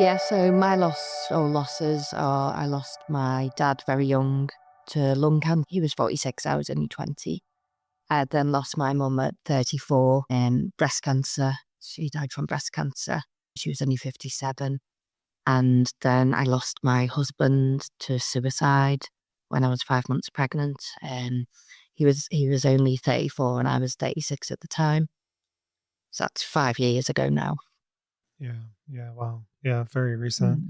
Yeah, so my losses are I lost my dad very young to lung cancer. He was 46, I was only 20. I then lost my mum at 34 breast cancer. She died from breast cancer. She was only 57. And then I lost my husband to suicide when I was 5 months pregnant. He was only 34 and I was 36 at the time. So that's 5 years ago now. Yeah. Yeah. Wow. Yeah. Very recent. Mm.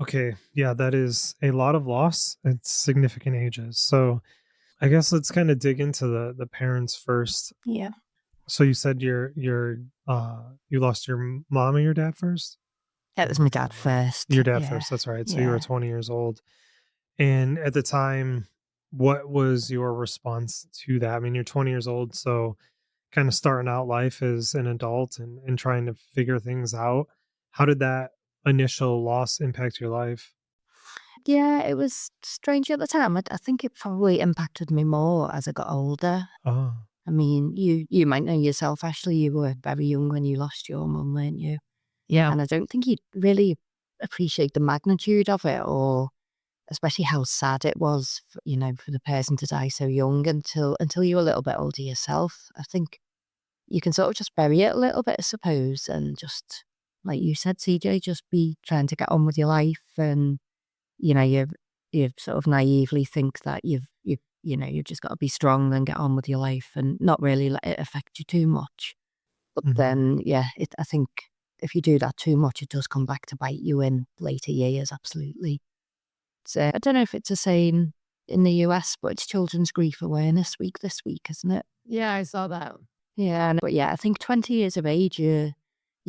Okay. Yeah. That is a lot of loss at significant ages. So I guess let's kind of dig into the parents first. Yeah. So you said you lost your mom and your dad first? It was my dad first. Your dad Yeah. first. That's right. So you were Yeah. 20 years old. And at the time, what was your response to that? I mean, you're 20 years old, so kind of starting out life as an adult and trying to figure things out. How did that initial loss impact your life? Yeah, it was strange at the time. I think it probably impacted me more as I got older. Oh, I mean, you might know yourself, Ashley, you were very young when you lost your mum, weren't you? Yeah. And I don't think you'd really appreciate the magnitude of it, or especially how sad it was, for the person to die so young until you're a little bit older yourself. I think you can sort of just bury it a little bit, I suppose, and just, like you said, CJ, just be trying to get on with your life. And you sort of naively think that you've just got to be strong and get on with your life and not really let it affect you too much. But hmm, then, yeah, I think if you do that too much, it does come back to bite you in later years. Absolutely. So I don't know if it's the same in the US, but it's Children's Grief Awareness Week this week, isn't it? Yeah, I saw that. Yeah, but yeah, I think 20 years of age, you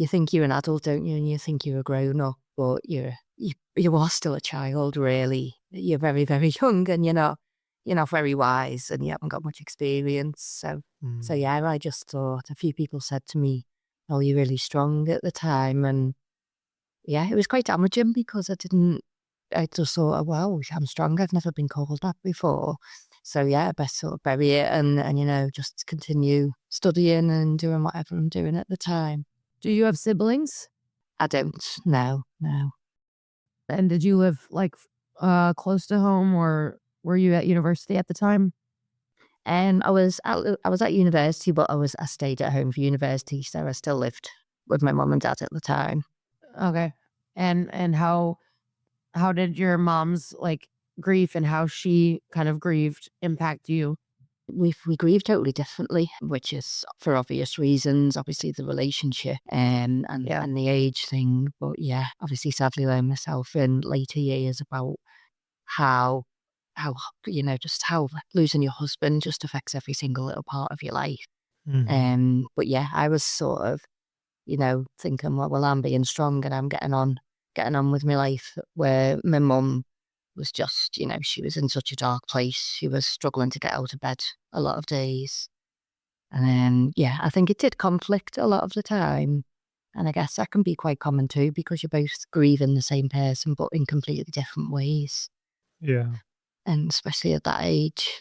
think you're an adult, don't you? And you think you're a grown up, but you are still a child, really. You're very, very young, and you're not very wise, and you haven't got much experience. So mm, yeah, I just thought a few people said to me, "Oh, you're really strong" at the time, and yeah, it was quite damaging because I just thought, oh, wow, I'm strong. I've never been called that before. So yeah, I best sort of bury it and just continue studying and doing whatever I'm doing at the time. Do you have siblings? I don't. No, no. And did you live close to home, or were you at university at the time? I was at university, but I stayed at home for university, so I still lived with my mum and dad at the time. Okay. And how did your mom's grief and how she kind of grieved impact you? We grieve totally differently, which is for obvious reasons. Obviously, the relationship and Yeah. and the age thing. But yeah, obviously, sadly, learned myself in later years about how how just how losing your husband just affects every single little part of your life. hmm, But yeah, I was sort of thinking, well, I'm being strong and I'm getting on with my life. Where my mum was just, she was in such a dark place. She was struggling to get out of bed a lot of days. And then, yeah, I think it did conflict a lot of the time. And I guess that can be quite common too, because you're both grieving the same person, but in completely different ways. yeah. And especially at that age.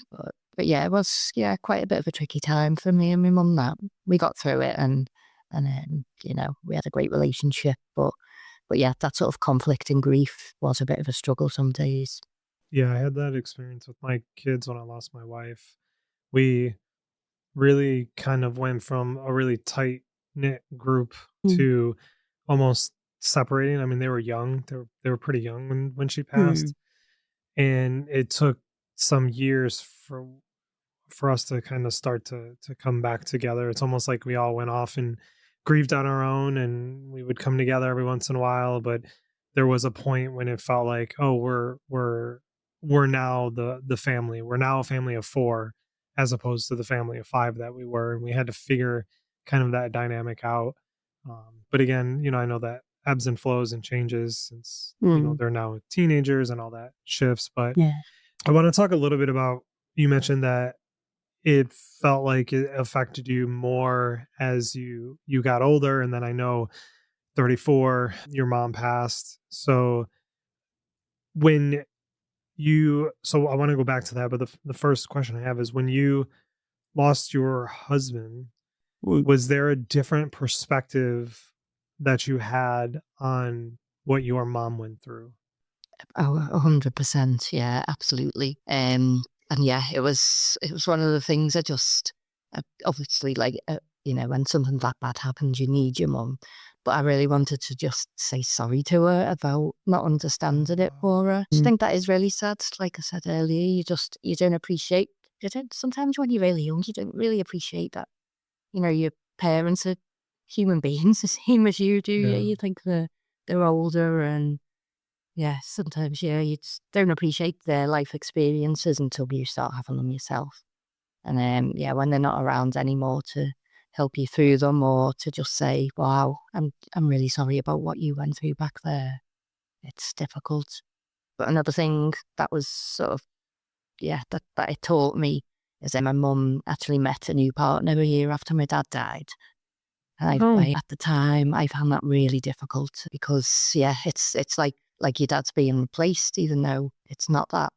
But yeah, it was, quite a bit of a tricky time for me and my mum that we got through it and then, we had a great relationship. But yeah, that sort of conflict and grief was a bit of a struggle some days. Yeah, I had that experience with my kids when I lost my wife. We really kind of went from a really tight knit group Mm. to almost separating. I mean, they were young. They were pretty young when she Mm. passed, and it took some years for us to kind of start to come back together. It's almost like we all went off and grieved on our own, and we would come together every once in a while. But there was a point when it felt like, oh, we're now the family. We're now a family of four, as opposed to the family of five that we were, and we had to figure kind of that dynamic out. But again, I know that ebbs and flows and changes since Mm. they're now teenagers and all that shifts. But Yeah. I want to talk a little bit about, you mentioned that it felt like it affected you more as you got older, and then I know 34 your mom passed. So when so I want to go back to that, but the first question I have is, when you lost your husband, Mm. was there a different perspective that you had on what your mom went through. Oh, 100%. Yeah, absolutely. And yeah, it was one of the things I just, obviously, like, when something that bad happens, you need your mum. But I really wanted to just say sorry to her about not understanding it for her. I think that is really sad. Like I said earlier, you don't appreciate, sometimes when you're really young, you don't really appreciate that, your parents are human beings, the same as you do. Yeah, Yeah. you think they're older, and yeah, sometimes, yeah, you just don't appreciate their life experiences until you start having them yourself. And then, yeah, when they're not around anymore to help you through them, or to just say, wow, I'm really sorry about what you went through back there. It's difficult. But another thing that was sort of, yeah, that it taught me is that my mum actually met a new partner a year after my dad died. And at the time, I found that really difficult because, yeah, it's like your dad's being replaced, even though it's not that.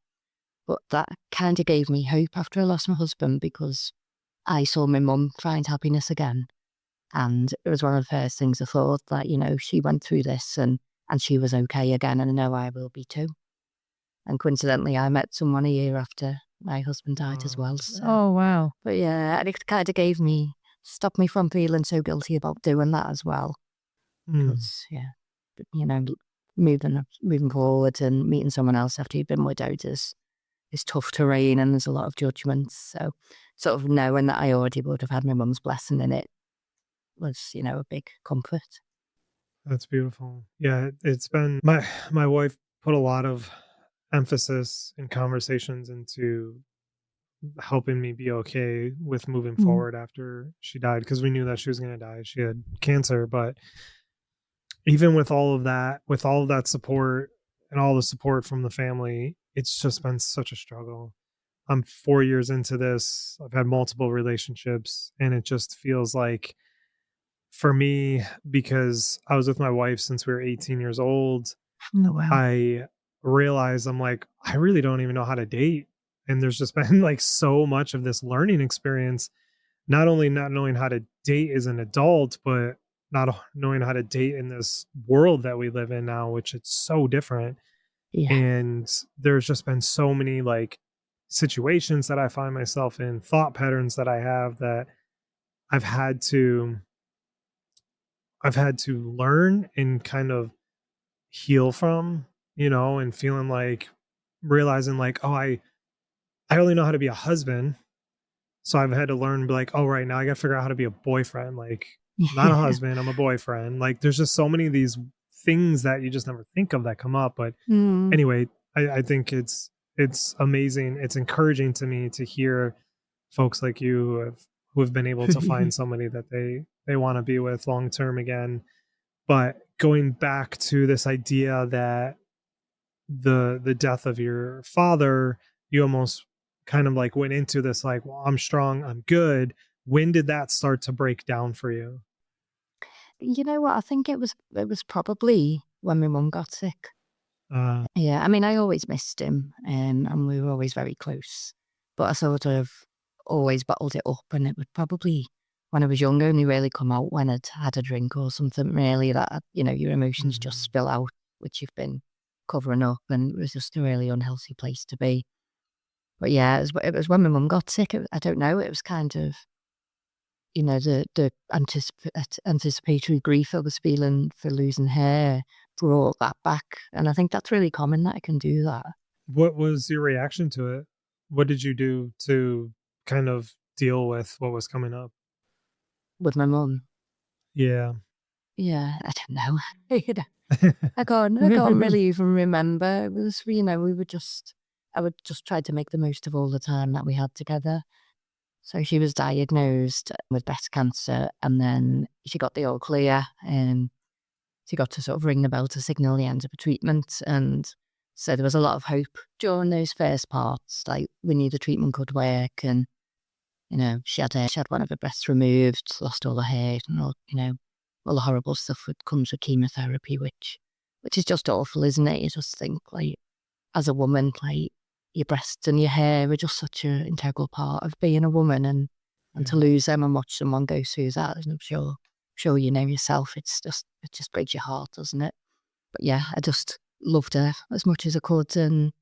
But that kind of gave me hope after I lost my husband, because I saw my mum find happiness again. And it was one of the first things I thought, that, she went through this, and she was okay again, and I know I will be too. And coincidentally, I met someone a year after my husband died as well. So. Oh, wow. But yeah, and it kind of stopped me from feeling so guilty about doing that as well. Because, yeah, moving forward and meeting someone else after you've been widowed is tough terrain, and there's a lot of judgments. So sort of knowing that I already would have had my mum's blessing in it was, a big comfort. That's beautiful. Yeah, it's been my wife put a lot of emphasis in conversations into helping me be okay with moving forward after she died, because we knew that she was going to die. She had cancer, but even with all of that support and all the support from the family, it's just been such a struggle. I'm 4 years into this. I've had multiple relationships, and it just feels like, for me, because I was with my wife since we were 18 years old, Oh, wow. I realized, I'm like, I really don't even know how to date. And there's just been like so much of this learning experience, not only not knowing how to date as an adult, but not knowing how to date in this world that we live in now, which it's so different. Yeah. And there's just been so many like situations that I find myself in, thought patterns that I have, that I've had to I've had to learn and kind of heal from, and feeling like, realizing like, oh, I only know how to be a husband. So I've had to learn, be like, oh, right now I got to figure out how to be a boyfriend. Like, not a husband, I'm a boyfriend. Like, there's just so many of these things that you just never think of that come up. But anyway, I think it's amazing. It's encouraging to me to hear folks like you who have been able to find somebody that they want to be with long term again. But going back to this idea that the death of your father, you almost kind of like went into this like, well, I'm strong, I'm good. When did that start to break down for you? You know what? I think it was probably when my mum got sick. Uh, Yeah, I mean, I always missed him, and we were always very close. But I sort of always bottled it up, and it would probably, when I was younger, only really come out when I'd had a drink or something, really, that, your emotions just spill out, which you've been covering up, and it was just a really unhealthy place to be. But yeah, it was when my mum got sick. I don't know, it was kind of, the anticipatory grief I was feeling for losing her brought that back. And I think that's really common that I can do that what was your reaction to it? What did you do to kind of deal with what was coming up? with my mum. Yeah. Yeah, I don't know. I can't really even remember. It was, I would just try to make the most of all the time that we had together. So she was diagnosed with breast cancer, and then she got the all clear, and she got to sort of ring the bell to signal the end of the treatment. And so there was a lot of hope during those first parts. Like, we knew the treatment could work, and she had one of her breasts removed, lost all her hair, and all the horrible stuff that comes with chemotherapy, which is just awful, isn't it? You just think, like, as a woman, like, your breasts and your hair are just such an integral part of being a woman, and to lose them and watch someone go through that, and I'm sure you know yourself, it just breaks your heart, doesn't it? But yeah, I just loved her as much as I could. And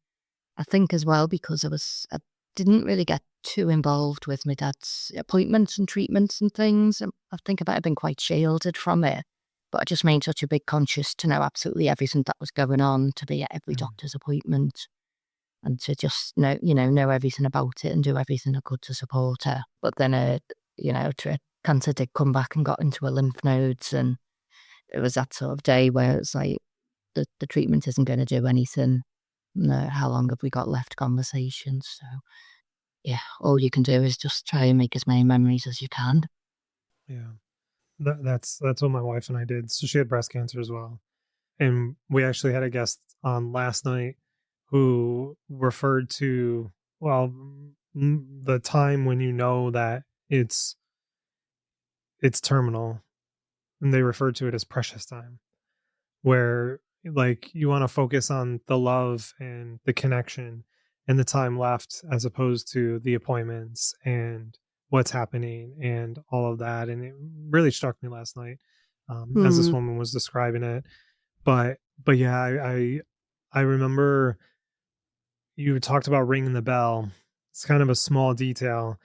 I think as well, because I didn't really get too involved with my dad's appointments and treatments and things. I think I might have been quite shielded from it. But I just made such a big conscious to know absolutely everything that was going on, to be at every Mm. doctor's appointment, and to just know everything about it and do everything I could to support her. But then, cancer did come back and got into her lymph nodes, and it was that sort of day where it's like, the treatment isn't going to do anything. No, how long have we got left conversations? So yeah, all you can do is just try and make as many memories as you can. Yeah. That's what my wife and I did. So she had breast cancer as well. And we actually had a guest on last night who referred to, well, the time when you know that it's terminal, and they referred to it as precious time, where like you want to focus on the love and the connection and the time left as opposed to the appointments and what's happening and all of that. And it really struck me last night, as this Mm, woman was describing it. But yeah, I remember you talked about ringing the bell. It's kind of a small detail,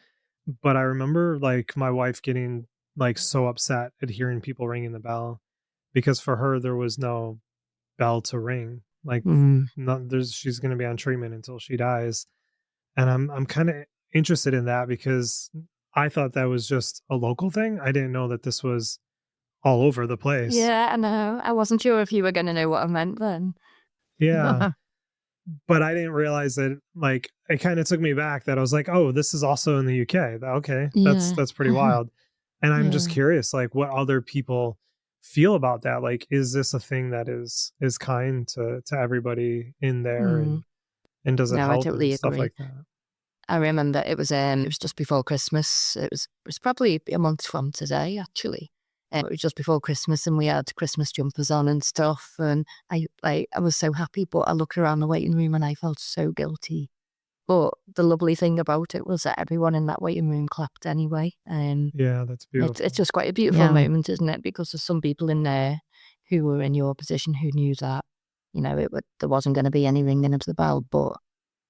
but I remember like my wife getting like so upset at hearing people ringing the bell, because for her there was no bell to ring. Like, mm. not there's she's going to be on treatment until she dies. And I'm kind of interested in that, because I thought that was just a local thing. I didn't know that this was all over the place. Yeah, I know. I wasn't sure if you were going to know what I meant then. Yeah. But I didn't realize that, like, it kind of took me back that I was like, "Oh, this is also in the UK. Okay, Yeah. that's pretty wild." And I'm just Yeah. curious, like, what other people feel about that. Like, is this a thing that is kind to everybody in there, Mm. and does it No, I help and totally stuff agree. like that? I remember it was just before Christmas. It was probably a month from today, actually. It was just before Christmas, and we had Christmas jumpers on and stuff. And I was so happy, but I looked around the waiting room and I felt so guilty. But the lovely thing about it was that everyone in that waiting room clapped anyway. Yeah, that's It's beautiful. just quite a beautiful Yeah. moment, isn't it? Because there's some people in there who were in your position who knew that there wasn't going to be any ringing of the bell, but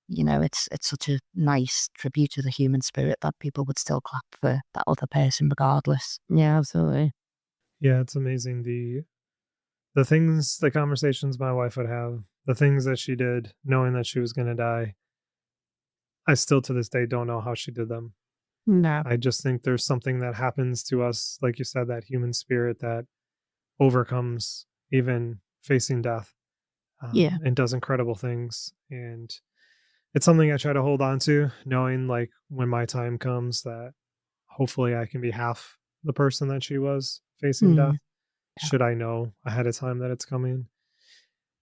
it's such a nice tribute to the human spirit that people would still clap for that other person regardless. Yeah, absolutely. Yeah, it's amazing the conversations my wife would have, the things that she did knowing that she was going to die. I still to this day don't know how she did them. No. I just think there's something that happens to us, like you said, that human spirit that overcomes even facing death, Yeah. and does incredible things. And it's something I try to hold on to, knowing like when my time comes that hopefully I can be half the person that she was facing death, Mm. Yeah. should I know ahead of time that it's coming.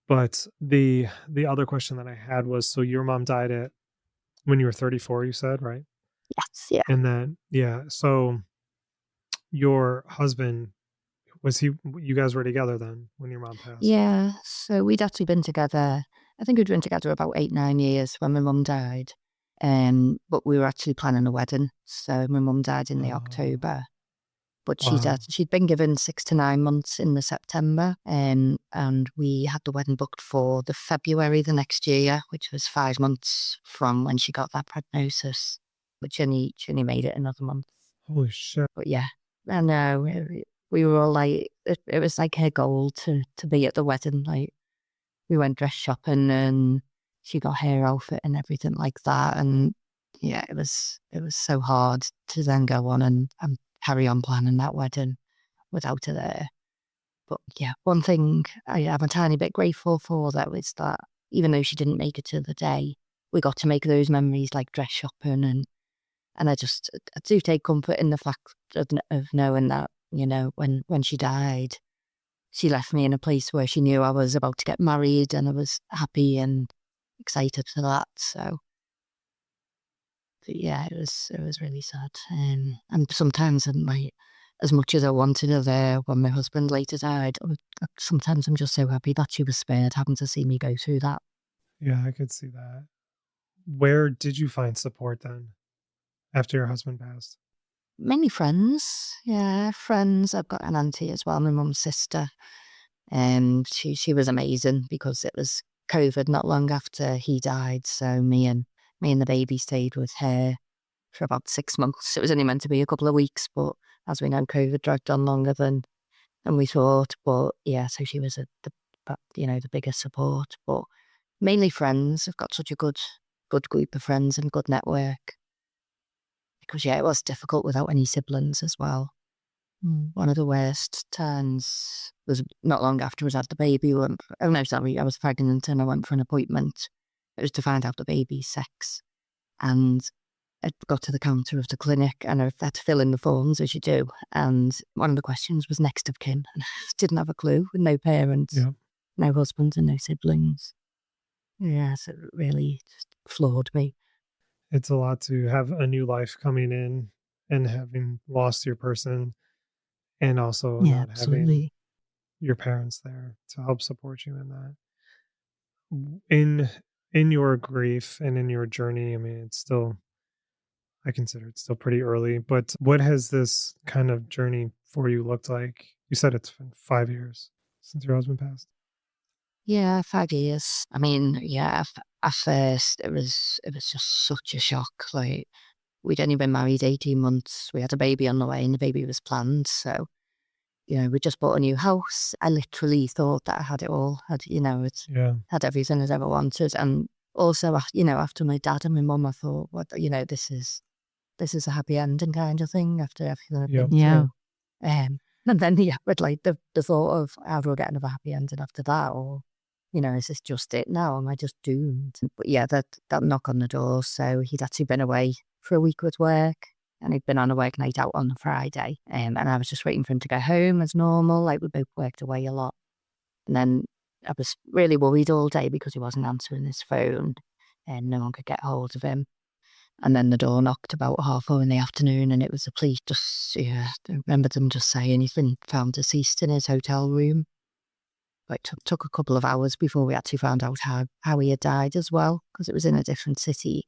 But the other question that I had was, so your mom died at when you were 34, you said, right? Yes. Yeah. And then yeah, so your husband, you guys were together then when your mom passed? Yeah. So we'd actually been together. I think we'd been together about 8, 9 years when my mum died. But we were actually planning a wedding. So my mum died in the Oh, October. But wow. she'd been given 6 to 9 months in the September, and we had the wedding booked for the February the next year, which was 5 months from when she got that prognosis, which she only made it another month. Holy shit. But yeah, I know we were all like, it was like her goal to be at the wedding. Like we went dress shopping and she got her outfit and everything like that, and yeah, it was so hard to then go on and carry on planning that wedding without her there. But yeah, one thing I am a tiny bit grateful for though is that even though she didn't make it to the day, we got to make those memories like dress shopping, and I do take comfort in the fact of knowing that, when she died, she left me in a place where she knew I was about to get married and I was happy and excited for that. So but yeah, it was really sad. And sometimes I'm like, as much as I wanted her there when my husband later died, sometimes I'm just so happy that she was spared having to see me go through that. Yeah, I could see that. Where did you find support then after your husband passed? Mainly friends, yeah, friends. I've got an auntie as well, my mum's sister. She was amazing because it was COVID not long after he died. So me and the baby stayed with her for about 6 months. It was only meant to be a couple of weeks, but as we know, COVID dragged on longer than we thought. But yeah, so she was the biggest support. But mainly friends. I've got such a good group of friends and good network. Because yeah, it was difficult without any siblings as well. One of the worst turns was not long after I had the baby. I was pregnant and I went for an appointment. It was to find out the baby's sex. And I got to the counter of the clinic and I had to fill in the forms as you do. And one of the questions was next of kin. And I didn't have a clue, with no parents, Yeah. no husbands and no siblings. Yeah, so it really just floored me. It's a lot to have a new life coming in and having lost your person and also Yeah, not having absolutely. your parents there to help support you in that. In your grief and in your journey, I mean, it's still, I consider it still pretty early, but what has this kind of journey for you looked like? You said it's been 5 years since your husband passed. Yeah, 5 years. I mean, yeah, at first it was just such a shock. Like, we'd only been married 18 months. We had a baby on the way and the baby was planned. So, we just bought a new house. I literally thought that I had it all. Yeah. Had everything I'd ever wanted. And also, after my dad and my mum, I thought, this is a happy ending kind of thing after everything I've Yep. been Yeah. through. And then, yeah, but like the thought of how do I get another happy ending after that? Or, is this just it now? Am I just doomed? But yeah, that knock on the door. So he'd actually been away for a week with work and he'd been on a work night out on the Friday. And I was just waiting for him to go home as normal. Like, we both worked away a lot. And then I was really worried all day because he wasn't answering his phone and no one could get hold of him. And then the door knocked about 4:30 in the afternoon and it was the police. I remember them just saying he's been found deceased in his hotel room. But it took a couple of hours before we actually found out how he had died as well, because it was in a different city.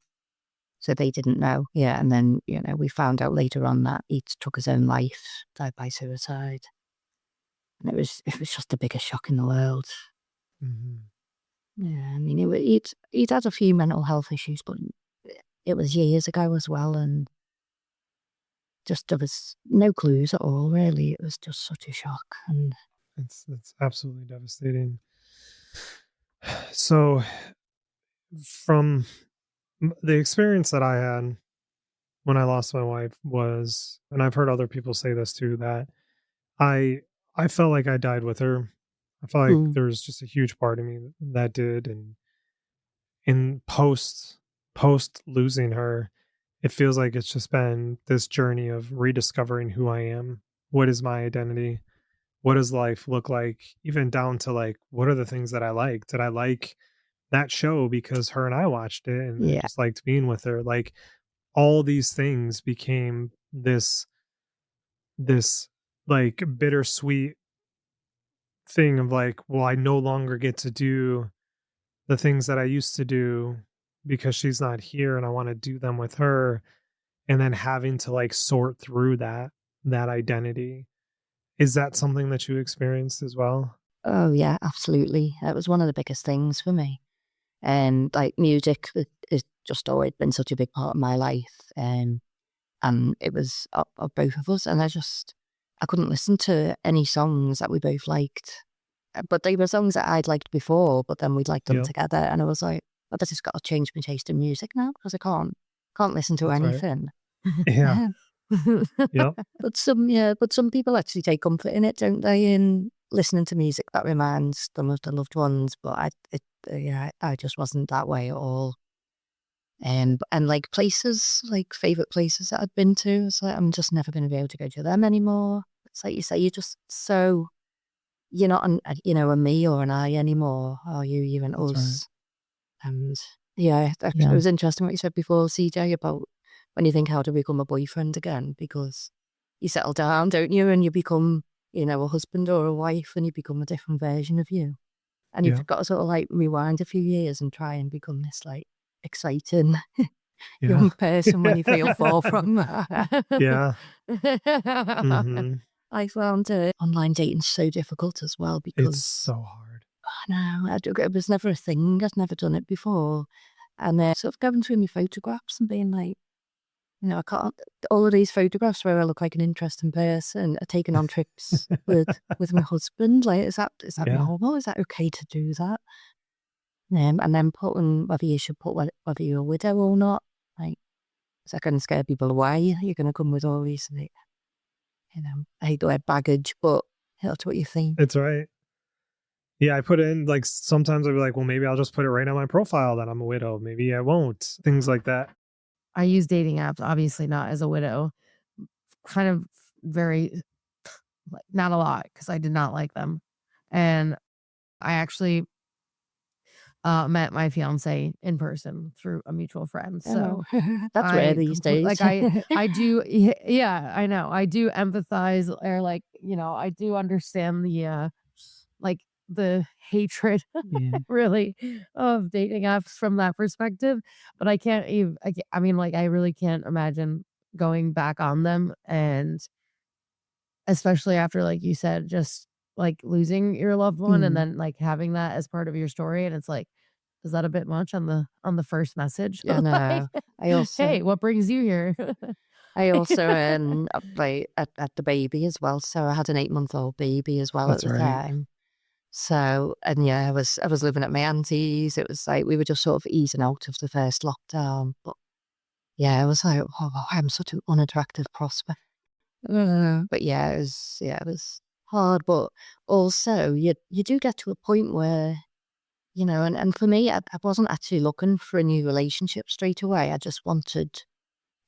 So they didn't know. Yeah, and then, we found out later on that he took his own life, died by suicide. And it was just the biggest shock in the world. Mm-hmm. Yeah, I mean, he'd had a few mental health issues, but it was years ago as well, and just there was no clues at all, really. It was just such a shock. And It's absolutely devastating. So, from the experience that I had when I lost my wife was, and I've heard other people say this too, that I I felt like I died with her. I felt like Mm. there was just a huge part of me that did, and in post losing her, it feels like it's just been this journey of rediscovering who I am. What is my identity? What does life look like? Even down to like, what are the things that I like? Did I like that show because her and I watched it and I Yeah, just liked being with her? Like, all these things became this like bittersweet thing of like, well, I no longer get to do the things that I used to do because she's not here and I want to do them with her. And then having to like sort through that identity. Is that something that you experienced as well? oh yeah, absolutely. That was one of the biggest things for me. And like music has just always been such a big part of my life. And it was of both of us. And I couldn't listen to any songs that we both liked. But they were songs that I'd liked before, but then we'd liked them Yep. together. And I was like, I just got to change my taste in music now because I can't listen to That's right. anything. Yeah. Yep. But some people actually take comfort in it, don't they? In listening to music that reminds them of their loved ones. But I just wasn't that way at all. And like places, like favorite places that I'd been to, it's like I'm just never going to be able to go to them anymore. It's like you say, you're not a me or an I anymore, are you? You're an That's right. us. And yeah, it Yeah. was interesting what you said before, CJ, about when you think how to become a boyfriend again, because you settle down, don't you? And you become, a husband or a wife, and you become a different version of you. And Yeah. you've got to sort of like rewind a few years and try and become this like exciting Yeah. young person when you feel far from that. Yeah. Mm-hmm. I found online dating so difficult as well It's because so hard. it was never a thing. I'd never done it before. And sort of going through my photographs and being like, I can't, all of these photographs where I look like an interesting person are taken on trips with my husband. Like, is that Yeah. normal? Is that okay to do that? And then putting whether you should put whether you're a widow or not. Like, is that going to scare people away? You're going to come with all these, like, I hate the word baggage, but that's what you think. It's right. Yeah, I put in, like, sometimes I'll be like, well, maybe I'll just put it right on my profile that I'm a widow. Maybe I won't. Things like that. I use dating apps, obviously not as a widow. Kind of very, like, not a lot because I did not like them. And I actually met my fiance in person through a mutual friend. So That's rare these days. like I do, yeah, I know. I do empathize, or like, I do understand the like the hatred Yeah. really of dating apps from that perspective. But I can't even, I mean, like, I really can't imagine going back on them. And especially after, like you said, just like losing your loved one and then like having that as part of your story. And it's like, is that a bit much on the first message? Yeah, no. I also Hey, what brings you here? like at the baby as well. So I had an 8-month-old baby as well That's at the right. time. So, and yeah, I was living at my auntie's. It was like we were just sort of easing out of the first lockdown. But yeah, I was like, oh, I'm such an unattractive prospect. But yeah, it was hard. But also, you do get to a point where, and for me, I wasn't actually looking for a new relationship straight away. I just wanted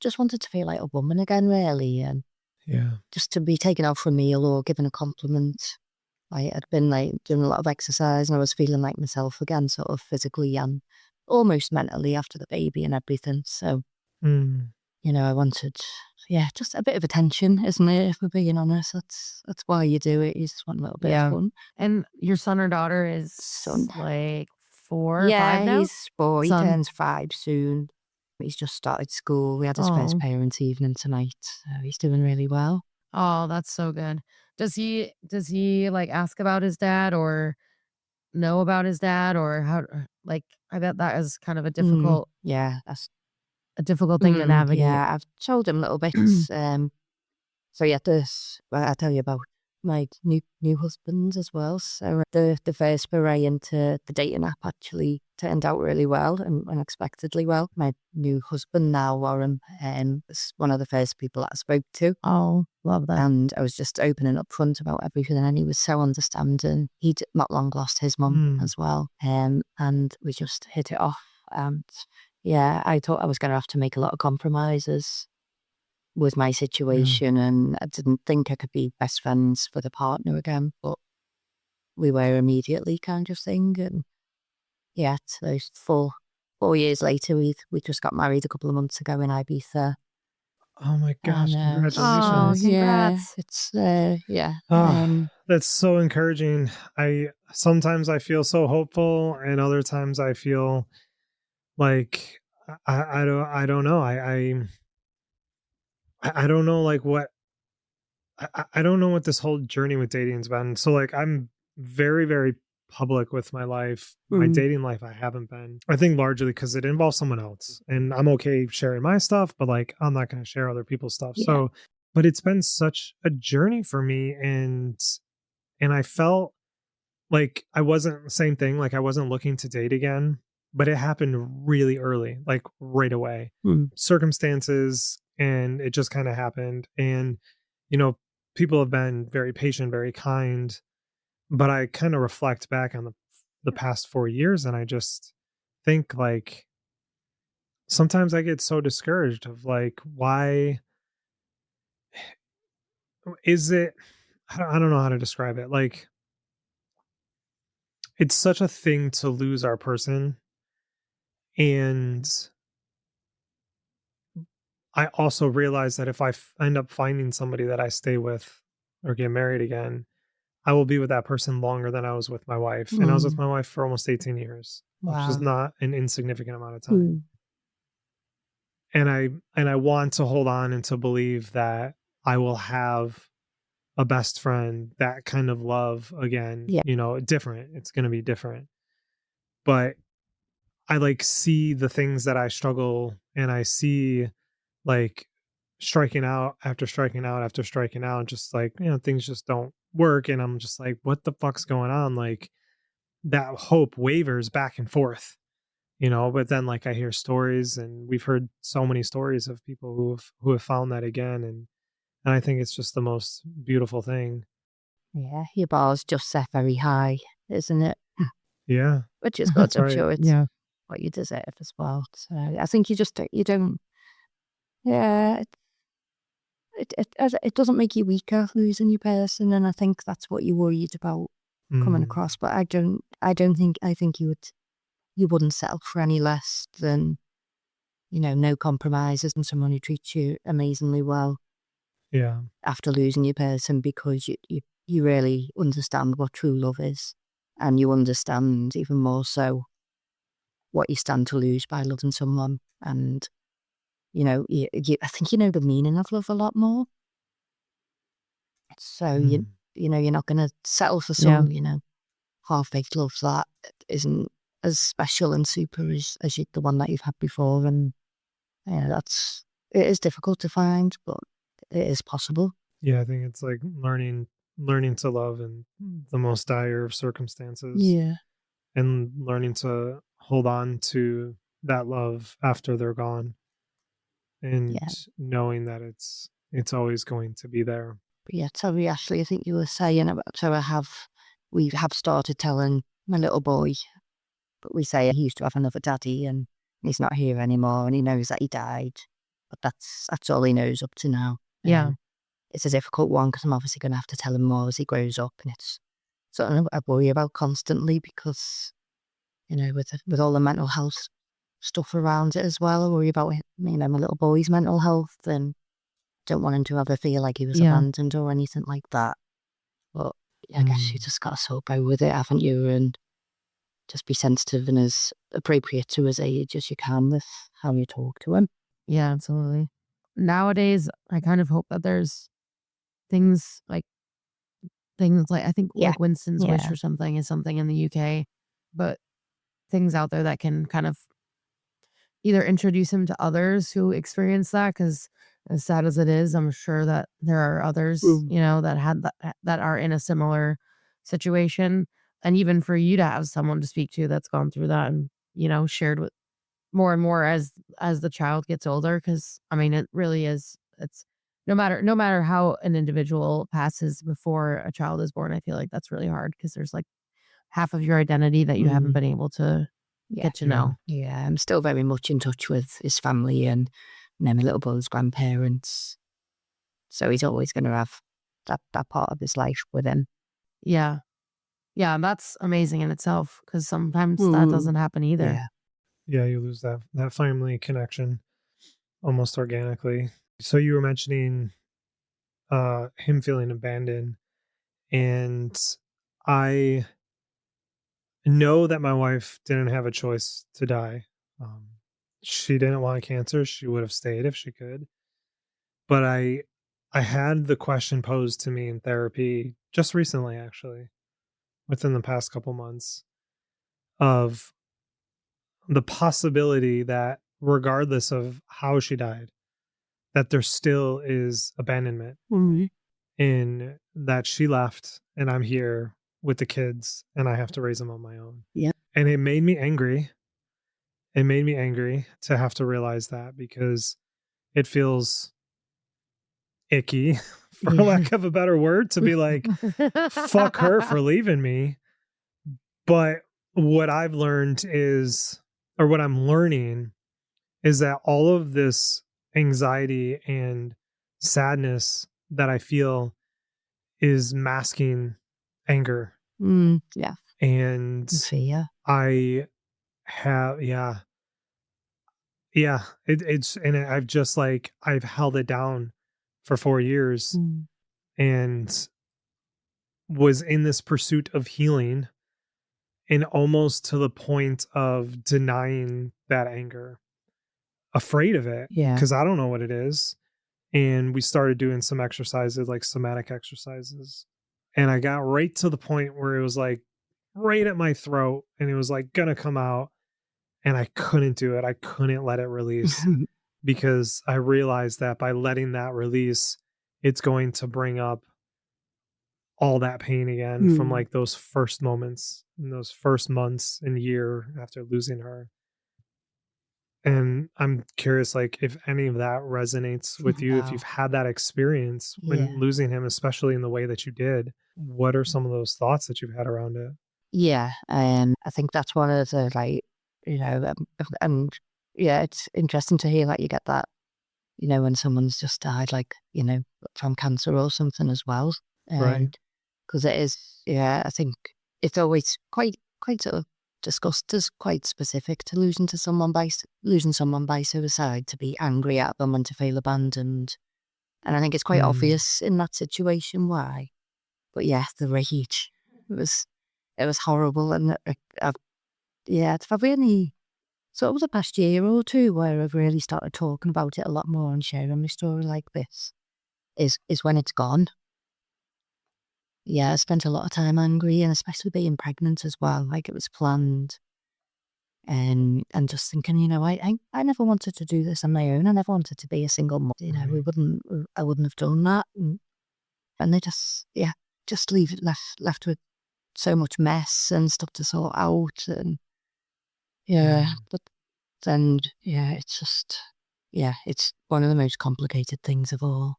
to feel like a woman again, really, and Yeah. just to be taken out for a meal or given a compliment. I'd been like doing a lot of exercise and I was feeling like myself again, sort of physically and almost mentally after the baby and everything. So, Mm. I wanted, just a bit of attention, isn't it? If we're being honest, that's why you do it. You just want a little bit of fun. And your son or daughter is Son. like 4 or 5 Yeah, now? he's 4. He Son. turns 5 soon. He's just started school. We had his first Oh. parents' evening tonight. So he's doing really well. Oh, that's so good. Does he like ask about his dad or know about his dad, or how, like, I bet that is kind of a difficult Yeah, that's thing to navigate. yeah. I've told him little bits. So yeah, I tell you about my new husband as well. So the first foray into the dating app actually turned out really well and unexpectedly well. My new husband now, Warren, was one of the first people that I spoke to. Oh, love that. And I was just open and upfront about everything, and he was so understanding. He'd not long lost his mum as well, and we just hit it off. And yeah, I thought I was going to have to make a lot of compromises with my situation, and I didn't think I could be best friends with a partner again, but we were immediately, kind of thing. And yeah, so 4 years later, we just got married a couple of months ago in Ibiza. Oh my gosh! And, Oh, Congratulations! congrats. It's yeah. That's so encouraging. Sometimes I feel so hopeful, and other times I feel like I don't know. I don't know, like, what I don't know what this whole journey with dating's been. So, like, I'm very, very public with my life. My dating life, I haven't been. I think largely because it involves someone else, and I'm okay sharing my stuff, but like, I'm not going to share other people's stuff. Yeah. So, but it's been such a journey for me, and I felt like I wasn't the same thing. Like, I wasn't looking to date again, but it happened really early, like right away. Circumstances, and it just kind of happened. And, you know, people have been very patient, very kind, but I kind of reflect back on the past 4 years, and I just think, like, sometimes I get so discouraged of, like, why is it, I don't know how to describe it. Like, it's such a thing to lose our person. And I also realize that if I end up finding somebody that I stay with or get married again, I will be with that person longer than I was with my wife. And I was with my wife for almost 18 years, which is Wow. not an insignificant amount of time. And I want to hold on and to believe that I will have a best friend, that kind of love again, Yeah. different. It's going to be different. But I like see the things that I struggle, and I see like striking out after striking out after striking out, just like, things just don't work. And I'm just like, what the fuck's going on? Like that hope wavers back and forth, but then like I hear stories, and we've heard so many stories of people who have found that again. And I think it's just the most beautiful thing. Yeah, your bar's just set very high, isn't it? Yeah, Which is good. that's I'm right. sure it's Yeah. what you deserve as well. So I think you don't. Yeah, it doesn't make you weaker losing your person, and I think that's what you're worried about coming Mm, across. But I think you wouldn't settle for any less than no compromises and someone who treats you amazingly well yeah. after losing your person, because you really understand what true love is, and you understand even more so what you stand to lose by loving someone. And I think you know the meaning of love a lot more. So Mm, you're not going to settle for Yeah. some half-baked love that isn't as special and super as the one that you've had before. And it is difficult to find, but it is possible. yeah, I think it's like learning to love in the most dire of circumstances, Yeah. and learning to hold on to that love after they're gone, and Yeah. knowing that it's always going to be there. But yeah, sorry, Ashley, I think you were saying about, we have started telling my little boy, but we say he used to have another daddy and he's not here anymore, and he knows that he died. But that's all he knows up to now. Yeah. It's a difficult one because I'm obviously going to have to tell him more as he grows up, and it's something I worry about constantly because, with all the mental health stuff around it as well, I worry about, my little boy's mental health, and don't want him to ever feel like he was Yeah. abandoned or anything like that. But yeah, I guess you Mm, just got to sort out with it, haven't you? And just be sensitive and as appropriate to his age as you can with how you talk to him. Yeah, absolutely. Nowadays, I kind of hope that there's things like I think Yeah. like Winston's Wish Yeah. or something is something in the UK, but things out there that can kind of either introduce him to others who experience that, because as sad as it is, I'm sure that there are others, Mm. that had that are in a similar situation. And even for you to have someone to speak to that's gone through that, and shared with more and more as the child gets older, because I mean it really is, it's no matter how an individual passes before a child is born, I feel like that's really hard, because there's like half of your identity that you haven't Mm. been able to Yeah. get to yeah. know. Yeah. I'm still very much in touch with his family and my little boy's grandparents. So he's always going to have that part of his life with him. Yeah. Yeah, that's amazing in itself, because sometimes that Mm. doesn't happen either. Yeah. Yeah, you lose that family connection almost organically. So you were mentioning him feeling abandoned, and I know that my wife didn't have a choice to die. Um, she didn't want cancer. She would have stayed if she could. But I had the question posed to me in therapy just recently, actually, within the past couple months, of the possibility that regardless of how she died, that there still is abandonment, Mm. in that she left and I'm here with the kids and I have to raise them on my own. Yeah. And it made me angry. It made me angry to have to realize that, because it feels icky, for Yeah. lack of a better word, to be like, fuck her for leaving me. But what I've learned is, or what I'm learning, is that all of this anxiety and sadness that I feel is masking anger. Yeah. And And fear. I have, yeah, yeah, I've just like, I've held it down for 4 years, Mm. and was in this pursuit of healing, and almost to the point of denying that anger, afraid of it Yeah. because I don't know what it is. and we started doing some exercises, like somatic exercises. And I got right to the point where it was like right at my throat and it was like gonna come out, and I couldn't do it. I couldn't let it release because I realized that by letting that release, it's going to bring up all that pain again from Mm. like those first moments and those first months and year after losing her. And I'm curious, like, if any of that resonates with you, if Wow. you've had that experience when Yeah. losing him, especially in the way that you did, what are some of those thoughts that you've had around it? Yeah. I think that's one of the, like, and yeah, it's interesting to hear, like, you get that, when someone's just died, like, from cancer or something as well. Right. And because it is, yeah, I think it's always quite sort of discussed as quite specific to losing someone by suicide, to be angry at them and to feel abandoned. And I think it's quite Mm, obvious in that situation why. But yeah, the rage, it was it was horrible. And it's probably only sort of the past year or two where I've really started talking about it a lot more and sharing my story like this. Is when it's gone. Yeah, I spent a lot of time angry, and especially being pregnant as well, like it was planned. And just thinking, I never wanted to do this on my own. I never wanted to be a single mom. right. I wouldn't have done that. And they just leave it left with so much mess and stuff to sort out. And yeah, Mm, but then, it's just, it's one of the most complicated things of all.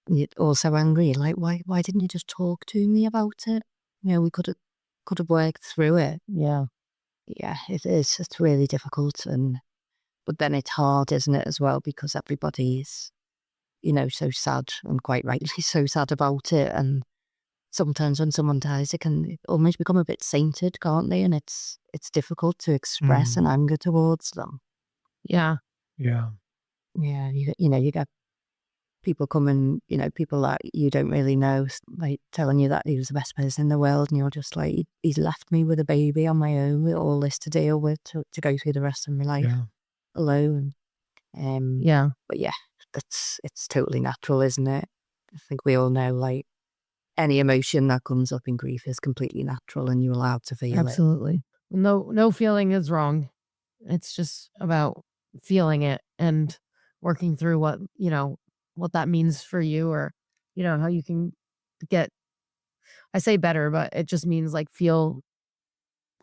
And you're also angry, like, why didn't you just talk to me about it? We could have worked through it. Yeah. Yeah, it is. It's really difficult, but then it's hard, isn't it, as well, because everybody's, so sad, and quite rightly so sad about it. And sometimes when someone dies, it can almost become a bit sainted, can't they? And it's difficult to express mm, an anger towards them. Yeah. yeah. Yeah, you get people coming, people that you don't really know, like telling you that he was the best person in the world, and you're just like, he's left me with a baby on my own with all this to deal with, to go through the rest of my life Yeah. alone. Yeah. But yeah, it's totally natural, isn't it? I think we all know, like, any emotion that comes up in grief is completely natural, and you're allowed to feel it. Absolutely. No feeling is wrong. It's just about feeling it and working through what that means for you, or how you can get, I say better, but it just means like feel,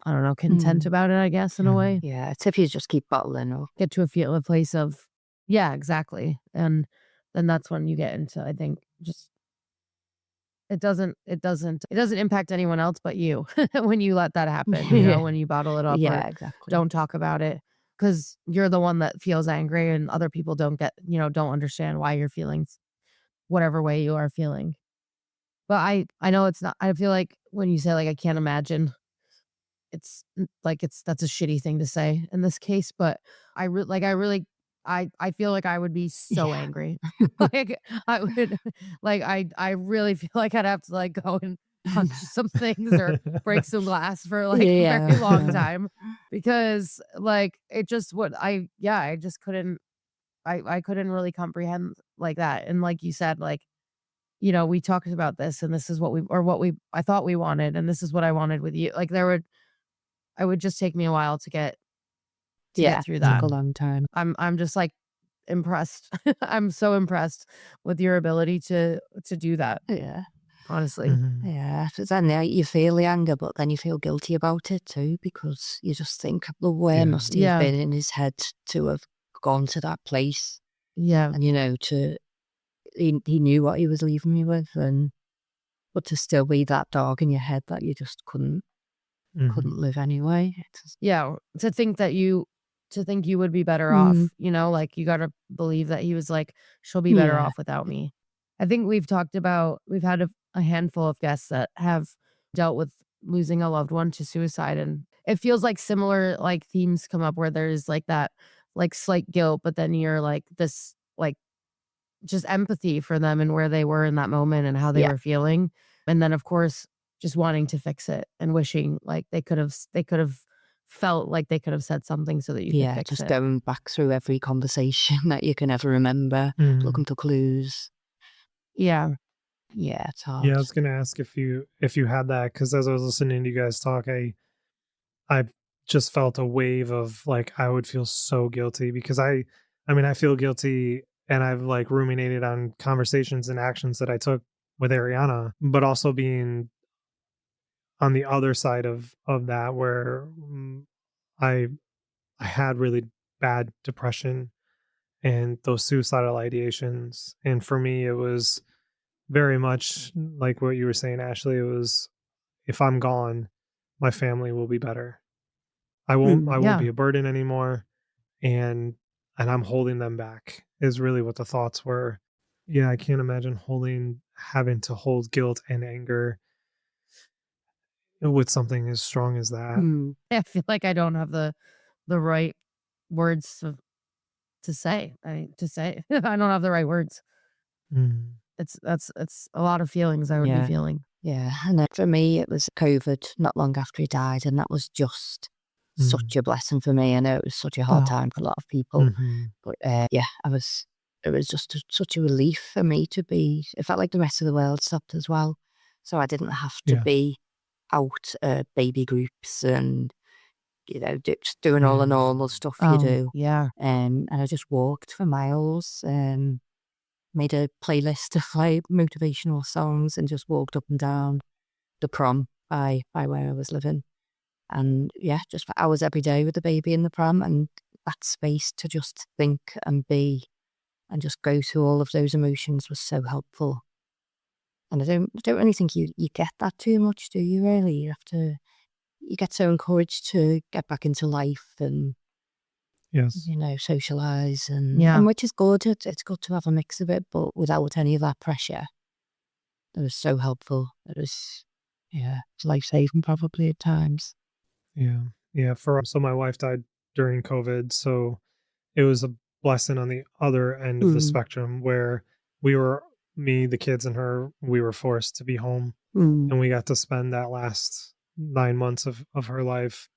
I don't know, content Mm. about it, I guess, in a way. Mhm. Yeah, it's if you just keep bottling up. Get to a place of, yeah, exactly. And then that's when you get into, I think, just it doesn't impact anyone else but you when you let that happen, Yeah, when you bottle it up or yeah, exactly. don't talk about it, because you're the one that feels angry and other people don't understand why you're feeling whatever way you are feeling. But I know it's not, I feel like when you say, like, I can't imagine, like, that's a shitty thing to say in this case, but I really, I feel like I would be so Yeah. angry. Like, I would, like, I really feel like I'd have to, like, go and punch some things or break some glass for, like, a very long Yeah. time, because, like, it just would I just couldn't, I couldn't really comprehend like that. And like you said, like, we talked about this, and this is what we I thought we wanted, and this is what I wanted with you. Like, it would just take me a while to get Yeah, through took that. a Mm, long time. I'm just, like, impressed. I'm so impressed with your ability to do that, Yeah. honestly. mhm. Yeah, but then, you feel the anger, but then you feel guilty about it too, because you just think, well, where Yeah. must he have Yeah. been in his head to have gone to that place? Yeah. And, he knew what he was leaving me with, but to still be that dog in your head that you just couldn't Mhm. live anyway. Yeah, to think you would be better Mm, off, like, you gotta believe that he was like, "She'll be better yeah, off without me." I think we've had a handful of guests that have dealt with losing a loved one to suicide, and it feels like similar, like, themes come up where there's, like, that, like, slight guilt, but then you're, like, this, like, just empathy for them and where they were in that moment and how they yeah, were feeling. And then, of course, just wanting to fix it and wishing, like, they could have felt like they could have said something so that you could fix just it. going back through every conversation that you can ever remember, looking for clues. Yeah. Yeah, it's hard. Yeah, I was gonna ask if you had that, because as I was listening to you guys talk, I just felt a wave of like I would feel so guilty because I mean I feel guilty and I've like ruminated on conversations and actions that I took with Ariana, but also being on the other side of that where I I had really bad depression and those suicidal ideations, and for me it was very much like what you were saying, Ashley. It was, if I'm gone, my family will be better. I won't Yeah. be a burden anymore, and I'm holding them back is really what the thoughts were. Yeah, I can't imagine having to hold guilt and anger with something as strong as that. I feel like I don't have the right words to say. I don't have the right words. Mm. It's a lot of feelings I would be feeling. Yeah, and then for me, it was COVID not long after he died, and that was just such a blessing for me. I know it was such a hard time for a lot of people, but it was just such a relief for me to be. It felt like the rest of the world stopped as well, so I didn't have to be out baby groups and just doing all the normal stuff you do. Yeah. And I just walked for miles and made a playlist of like motivational songs and just walked up and down the prom by where I was living. And just for hours every day with the baby in the pram, and that space to just think and be and just go through all of those emotions was so helpful. And I don't really think you get that too much, do you really? You get so encouraged to get back into life and Yes. socialize and which is good. It's good to have a mix of it, but without any of that pressure. It was so helpful. It was, it's life-saving probably at times. Yeah. Yeah. So my wife died during COVID. So it was a blessing on the other end of the spectrum where we were, me, the kids, and her, we were forced to be home, and we got to spend that last 9 months of her life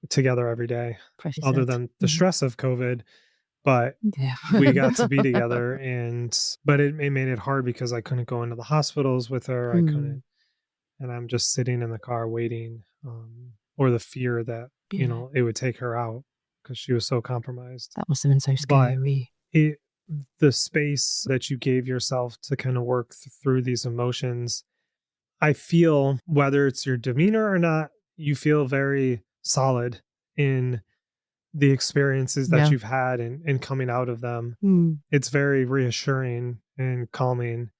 together every day, Precious other it. than the stress of COVID. But Yeah. we got to be together, but it made it hard because I couldn't go into the hospitals with her. I couldn't, and I'm just sitting in the car waiting, or the fear that, it would take her out because she was so compromised. That must have been so But scary. the space that you gave yourself to kind of work through these emotions, I feel, whether it's your demeanor or not, you feel very solid in the experiences that you've had and coming out of them. It's very reassuring and calming.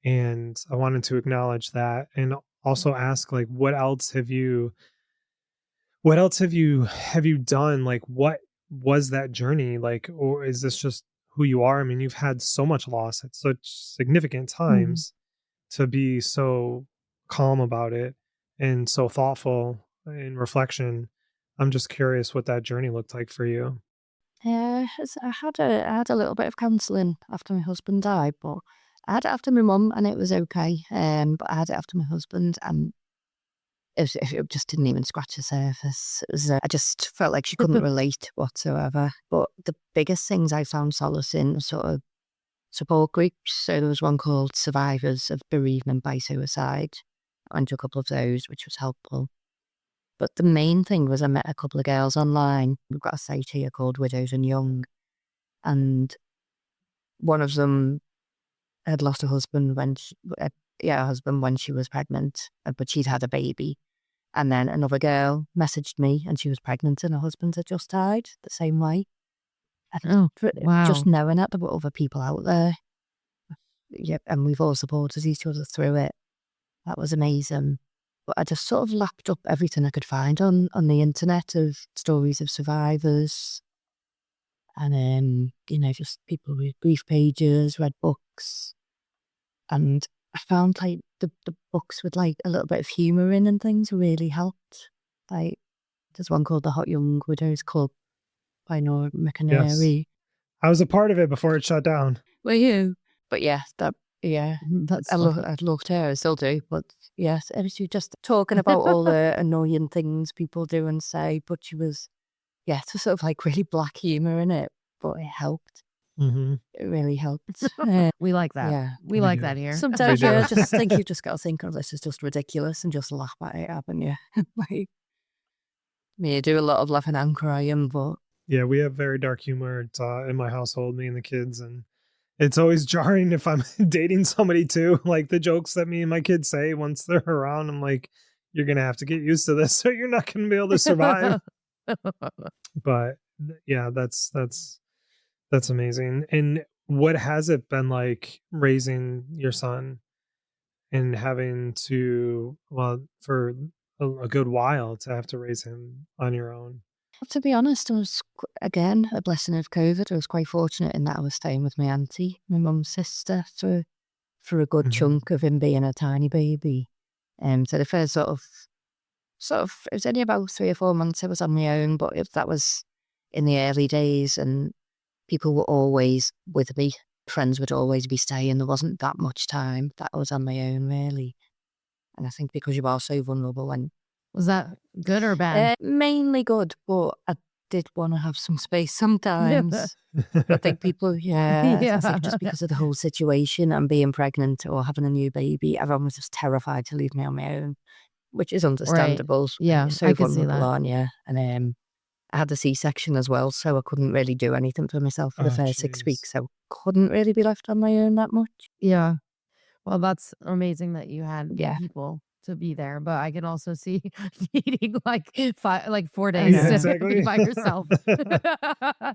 And I wanted to acknowledge that and also ask, like, what else have you done? Like, what was that journey like, or is this just who you are? I mean, you've had so much loss at such significant times to be so calm about it and so thoughtful in reflection. I'm just curious what that journey looked like for you. Yeah, I had a little bit of counselling after my husband died, but I had it after my mum and it was okay. But I had it after my husband and it just didn't even scratch the surface. It was, I just felt like she couldn't relate whatsoever. But the biggest things I found solace in were sort of support groups. So there was one called Survivors of Bereavement by Suicide. I went to a couple of those, which was helpful. But the main thing was I met a couple of girls online. We've got a site here called Widows and Young. And one of them had lost her husband when she was pregnant, but she'd had a baby. And then another girl messaged me and she was pregnant and her husband had just died the same way. And just knowing that there were other people out there. Yep, and we've all supported each other through it. That was amazing. But I just sort of lapped up everything I could find on the internet of stories of survivors. And just people with grief pages, read books. And I found like the books with like a little bit of humour in and things really helped. Like there's one called The Hot Young Widows Club by Nora Yes. McInerney. I was a part of it before it shut down. Were you? But yeah, Yeah. That's I funny. loved her, I still do, but yes, and she was just talking about all the annoying things people do and say, but she was, yeah, it's sort of like really black humor in it, but it helped. Mm-hmm. It really helped. We like that. Yeah. We We like do. that here. Sometimes, do. yeah, just think you've just got to think, oh, this is just ridiculous and just laugh at it, haven't you? Like, me, I do a lot of laughing and crying, but Yeah, we have very dark humor in my household, me and the kids, and it's always jarring if I'm dating somebody too. Like the jokes that me and my kids say once they're around, I'm like, you're gonna have to get used to this, or you're not gonna be able to survive. But yeah, that's amazing. And what has it been like raising your son and having to, well, for a good while to have to raise him on your own? to be honest, I was, again, a blessing of COVID. I was quite fortunate in that I was staying with my auntie, my mum's sister, for a good Mhm. chunk of him being a tiny baby. So the first it was only about 3 or 4 months I was on my own, but if that was in the early days and people were always with me, friends would always be staying. There wasn't that much time that I was on my own, really. And I think because you are so vulnerable when Was that good or bad? mainly good, but I did want to have some space sometimes. I think people, yeah, I think just because of the whole situation and being pregnant or having a new baby, everyone was just terrified to leave me on my own, which is Right. understandable. Yeah, You're I so could see vulnerable, that. aren't you? And I had a C-section as well, so I couldn't really do anything for myself for the Oh, first 6 jeez. weeks, so couldn't really be left on my own that much. Yeah. Well, that's amazing that you had Yeah, people to be there, but I can also see needing like 4 I days Yeah, know. to be exactly. by yourself.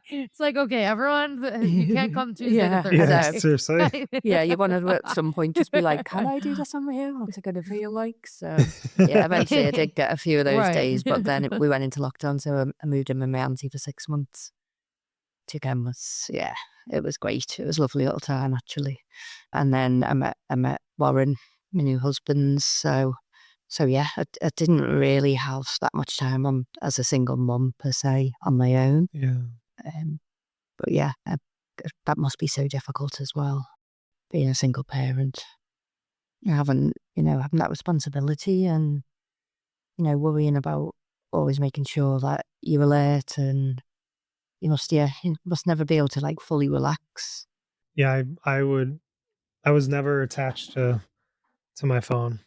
It's like, okay, everyone, you can't come Tuesday to Yeah, I Yeah, know. Thursday. seriously. Yeah, you want to at some point just be like, can I do this on my own? What's it going to feel like? So, yeah, eventually I did get a few of those Right. days, but then we went into lockdown, so I moved in with my auntie for 6 months. To again was, yeah, it was great. It was a lovely little time, actually. And then I met Warren, my new husband. So yeah, I didn't really have that much time on as a single mum per se on my own. Yeah. Um, but yeah, that must be so difficult as well, being a single parent, having that responsibility and worrying about always making sure that you're alert and you must never be able to like fully relax. Yeah, I was never attached to my phone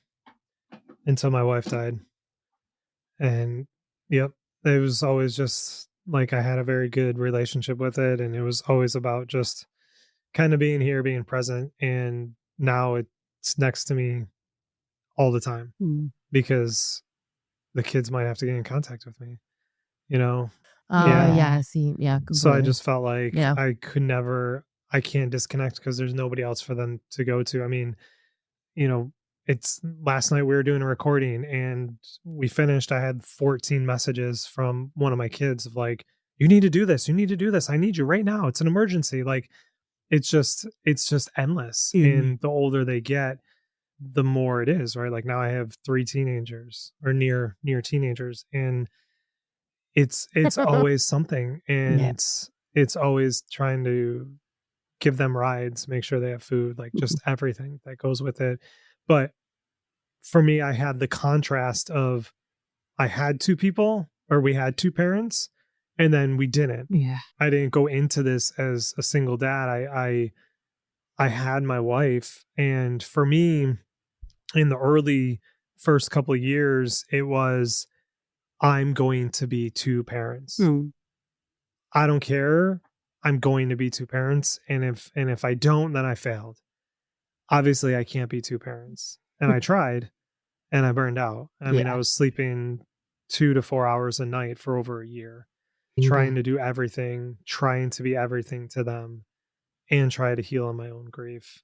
until my wife died. And yep, it was always just like I had a very good relationship with it, and it was always about just kind of being here, being present. And now it's next to me all the time Mm. because the kids might have to get in contact with me, you know? Yeah. Yeah, Yeah. see, yeah, So I completely. just felt like Yeah. I can't disconnect because there's nobody else for them to go to. I mean, you know, it's last night we were doing a recording and we finished. I had 14 messages from one of my kids of like, you need to do this. You need to do this. I need you right now. It's an emergency. Like it's just endless. Mm. And the older they get, the more it is, right? Like now I have 3 teenagers or near teenagers, and it's always something, Yeah. and it's always trying to give them rides, make sure they have food, like Mhm. just everything that goes with it. But for me, I had the contrast of I had two people or we had two parents and then we didn't. Yeah. I didn't go into this as a single dad. I had my wife, and for me in the early first couple of years, it was I'm going to be two parents. Mm. I don't care. I'm going to be two parents, and if I don't, then I failed. Obviously, I can't be two parents. And I tried and I burned out. I mean, I Yeah. was sleeping 2 to 4 hours a night for over a year, trying Bingo. to do everything, trying to be everything to them, and try to heal on my own grief.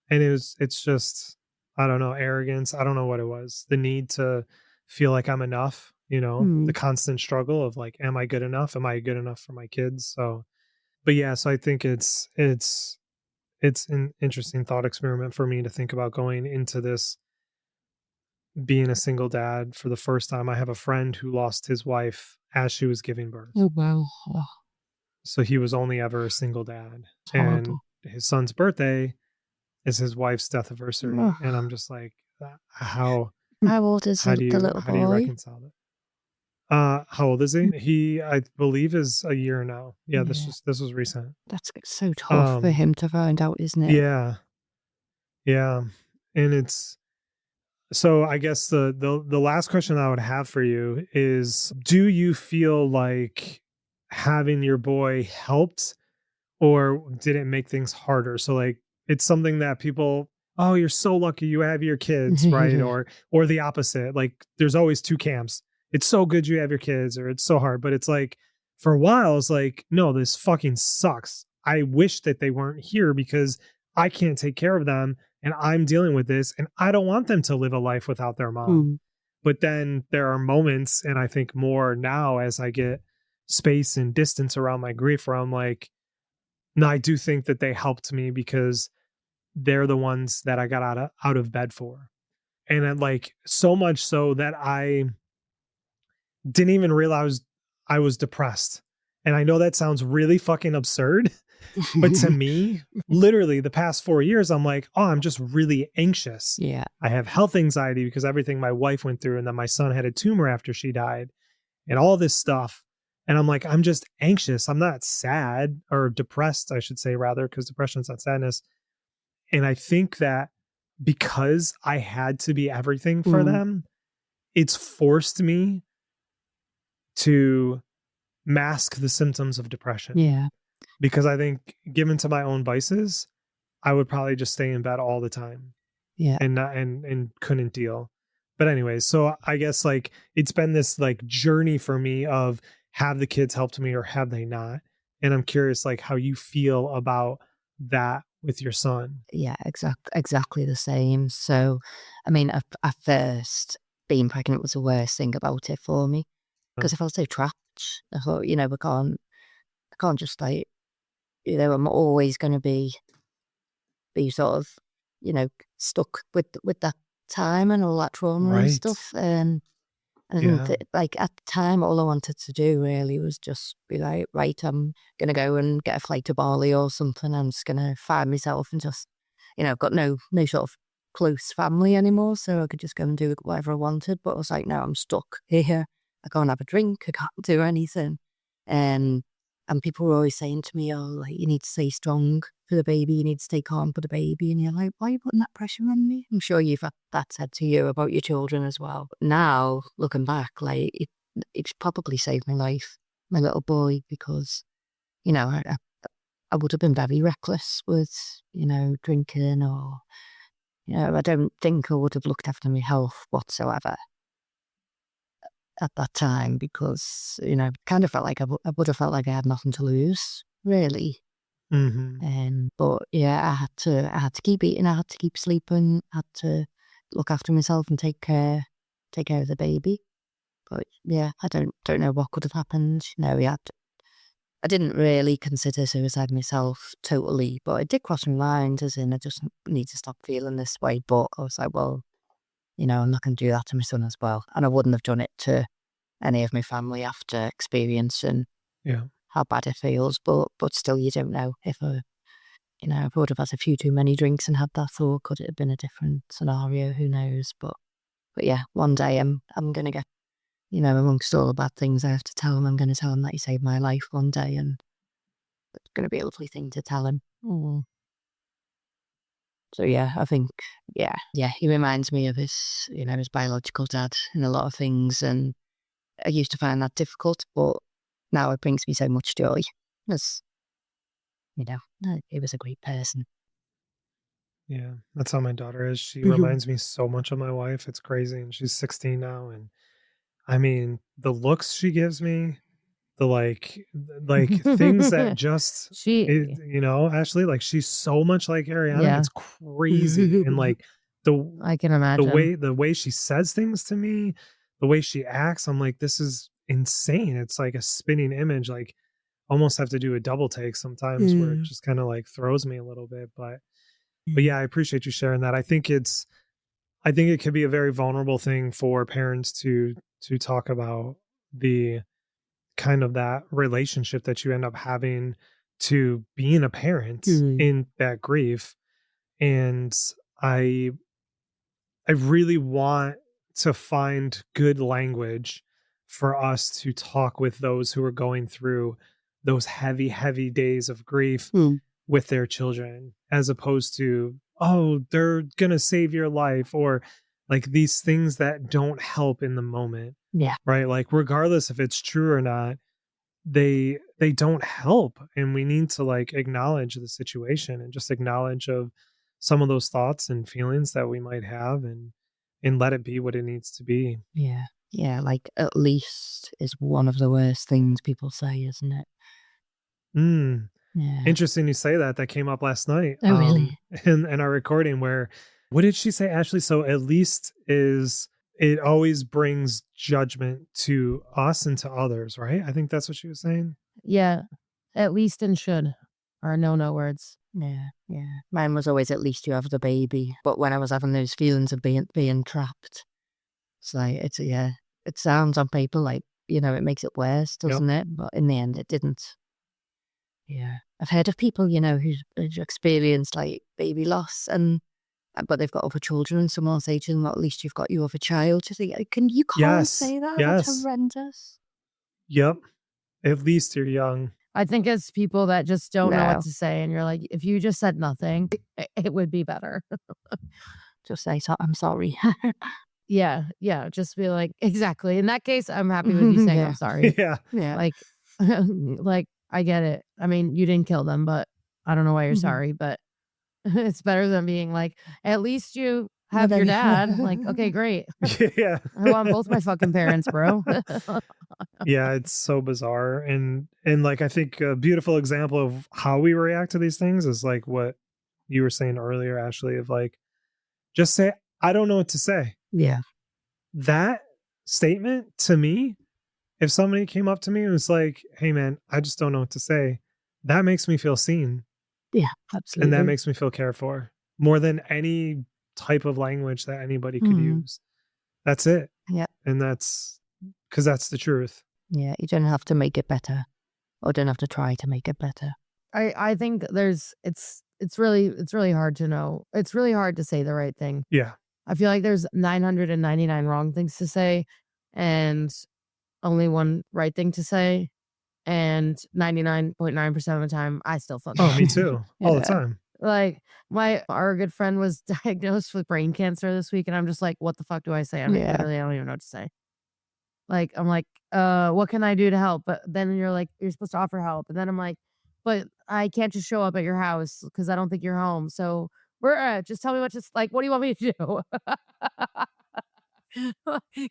And it's just, I don't know, arrogance. I don't know what it was. The need to feel like I'm enough, the Mm. constant struggle of like, am I good enough? Am I good enough for my kids? So, but yeah, so I think it's an interesting thought experiment for me to think about going into this being a single dad for the first time. I have a friend who lost his wife as she was giving birth. Oh wow. Oh, So he was only ever a single dad. it's And horrible. his son's birthday, is his wife's death anniversary, and I'm just like, how How old is how do the you little how do you boy? reconcile that? How old is he? He, I believe, is a year now. Yeah, Yeah, this was recent. that's so tough for Um, him to find out, isn't it? yeah, yeah, and it's so. I guess the last question I would have for you is: do you feel like having your boy helped, or did it make things harder? So, like, it's something that people, oh, you're so lucky you have your kids, right? Or the opposite. Like, there's always two camps. It's so good you have your kids, or it's so hard. But it's like, for a while, it's like, no, this fucking sucks. I wish that they weren't here because I can't take care of them and I'm dealing with this and I don't want them to live a life without their mom. Mm, But then there are moments, and I think more now as I get space and distance around my grief, where I'm like, no, I do think that they helped me because they're the ones that I got out of bed for. And then, like, so much so that I didn't even realize I was depressed. And I know that sounds really fucking absurd, but to me, literally the past 4 years, I'm like, oh, I'm just really anxious. yeah. I have health anxiety because everything my wife went through, and then my son had a tumor after she died, and all this stuff. And I'm like, I'm just anxious. I'm not sad, or depressed, I should say, rather, because depression's not sadness. And I think that because I had to be everything for Mm, them, it's forced me to mask the symptoms of depression. yeah. Because I think, given to my own vices, I would probably just stay in bed all the time Yeah. and not and couldn't deal. But anyways, so I guess, like, it's been this, like, journey for me of, have the kids helped me or have they not? And I'm curious, like, how you feel about that with your son. Yeah, exactly the same. So, I mean, at first, being pregnant was the worst thing about it for me Uh, because I felt so trapped. I thought, I can't just like, I'm always going to be sort of, stuck with that time and all that trauma and Right. stuff. And Yeah. like at the time, all I wanted to do really was just be like, right, I'm gonna go and get a flight to Bali or something. I'm just gonna find myself and just, I've got no sort of close family anymore, so I could just go and do whatever I wanted. But I was like, no, I'm stuck here. I can't have a drink. I can't do anything. And and people were always saying to me, oh, like, you need to stay strong for the baby. You need to stay calm for the baby. And you're like, why are you putting that pressure on me? I'm sure you've had that said to you about your children as well. But now, looking back, like, it's probably saved my life, my little boy, because, I would have been very reckless with, drinking or, I don't think I would have looked after my health whatsoever at that time because, kind of felt like I would have felt like I had nothing to lose, really. Mm-hmm. But yeah, I had to keep eating, I had to keep sleeping, I had to look after myself and take care of the baby. But yeah, I don't know what could have happened. I didn't really consider suicide myself totally, but it did cross my mind, as in I just need to stop feeling this way. But I was like, well, I'm not going to do that to my son as well. And I wouldn't have done it to any of my family after experiencing Yeah. how bad it feels. But still, you don't know if if I would have had a few too many drinks and had that thought, could it have been a different scenario? Who knows? But yeah, one day I'm going to get, amongst all the bad things I have to tell him, I'm going to tell him that he saved my life one day, and it's going to be a lovely thing to tell him. Mm. So yeah, I think, yeah, he reminds me of his biological dad in a lot of things, and I used to find that difficult, but now it brings me so much joy, because, he was a great person. Yeah. That's how my daughter is. She reminds me so much of my wife. It's crazy. And she's 16 now. And I mean, the looks she gives me, the like things that just She Ashley, like, she's so much like Ariana. yeah, It's crazy. And, like, the I can imagine. the way she says things to me, the way she acts, I'm like, this is insane. It's like a spinning image. Like, almost have to do a double take sometimes, where it Mm. just kind of, like, throws me a little bit. But yeah, I appreciate you sharing that. I think it could be a very vulnerable thing for parents to talk about, the kind of that relationship that you end up having to being a parent Mm. in that grief. And I I really want to find good language for us to talk with those who are going through those heavy, heavy days of grief Mm. with their children, as opposed to, oh, they're going to save your life, or like these things that don't help in the moment, Yeah. right? Like, regardless if it's true or not, they don't help. And we need to like acknowledge the situation and just acknowledge of some of those thoughts and feelings that we might have, and let it be what it needs to be. Yeah. Yeah. Like, at least is one of the worst things people say, isn't it? Mm. Yeah. Interesting you say that. That came up last night, Oh, really? in our recording, where, what did she say, Ashley? So at least is, it always brings judgment to us and to others, right? I think that's what she was saying. Yeah. At least and should are no words. Yeah. Yeah. Mine was always, at least you have the baby. But when I was having those feelings of being trapped, it's like, yeah, it sounds on paper like, it makes it worse, Yep. doesn't it? But in the end, it didn't. Yeah. I've heard of people, who've experienced like baby loss, but they've got other children, and someone will say to them, "Well, at least you've got your other child." You think, you can't Yes. say that. Yes. That's horrendous. Yep. At least you're young. I think it's people that just don't know No. what to say, and you're like, if you just said nothing, it would be better. Just say, I'm sorry. Yeah, just be like, exactly. In that case, I'm happy with you saying Yeah. I'm sorry. Yeah. Yeah. Like, like I get it. I mean, you didn't kill them, but I don't know why you're Mhm. sorry. But it's better than being like, at least you have your dad. Like, okay, great. Yeah. I want both my fucking parents, bro. Yeah, it's so bizarre. And like, I think a beautiful example of how we react to these things is like what you were saying earlier, Ashley, of like, just say, I don't know what to say. Yeah. That statement, to me, if somebody came up to me and was like, hey man, I just don't know what to say, that makes me feel seen. Yeah, And absolutely. that makes me feel cared for more than any type of language that anybody could use. That's it. Yeah. And that's because that's the truth. Yeah, you don't have to make it better, or don't have to try to make it better. I think it's really hard to know. It's really hard to say the right thing. Yeah. I feel like there's 999 wrong things to say and only one right thing to say. And 99.9% of the time, I still fucking Oh, me too. All the Yeah. time. like our good friend was diagnosed with brain cancer this week, and I'm just like, what the fuck do I say? I Yeah. literally don't even know what to say. Like, I'm like, what can I do to help? But then you're like, you're supposed to offer help. And then I'm like, but I can't just show up at your house because I don't think you're home. So we're just tell me what what do you want me to do?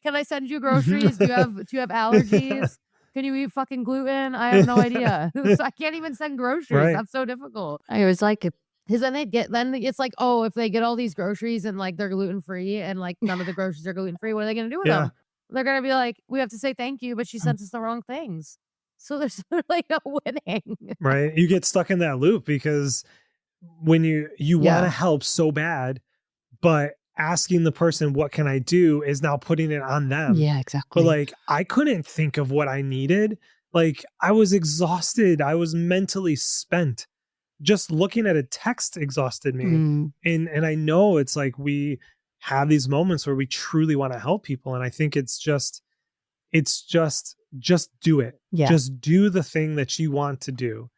Can I send you groceries? Do you have allergies? Can you eat fucking gluten? I have no idea. So I can't even send groceries. Right. That's so difficult. I always like it. Because then it's like, oh, if they get all these groceries and like they're gluten free and like none of the groceries are gluten free, what are they gonna do with Yeah. them? They're gonna be like, we have to say thank you, but she sent us the wrong things. So there's like no winning. Right. You get stuck in that loop because when you Yeah. want to help so bad, but asking the person, what can I do, is now putting it on them. Yeah, exactly. But like, I couldn't think of what I needed. Like, I was exhausted. I was mentally spent. Just looking at a text exhausted me. Mm. And I know it's like we have these moments where we truly want to help people. And I think it's just do it. Yeah. Just do the thing that you want to do.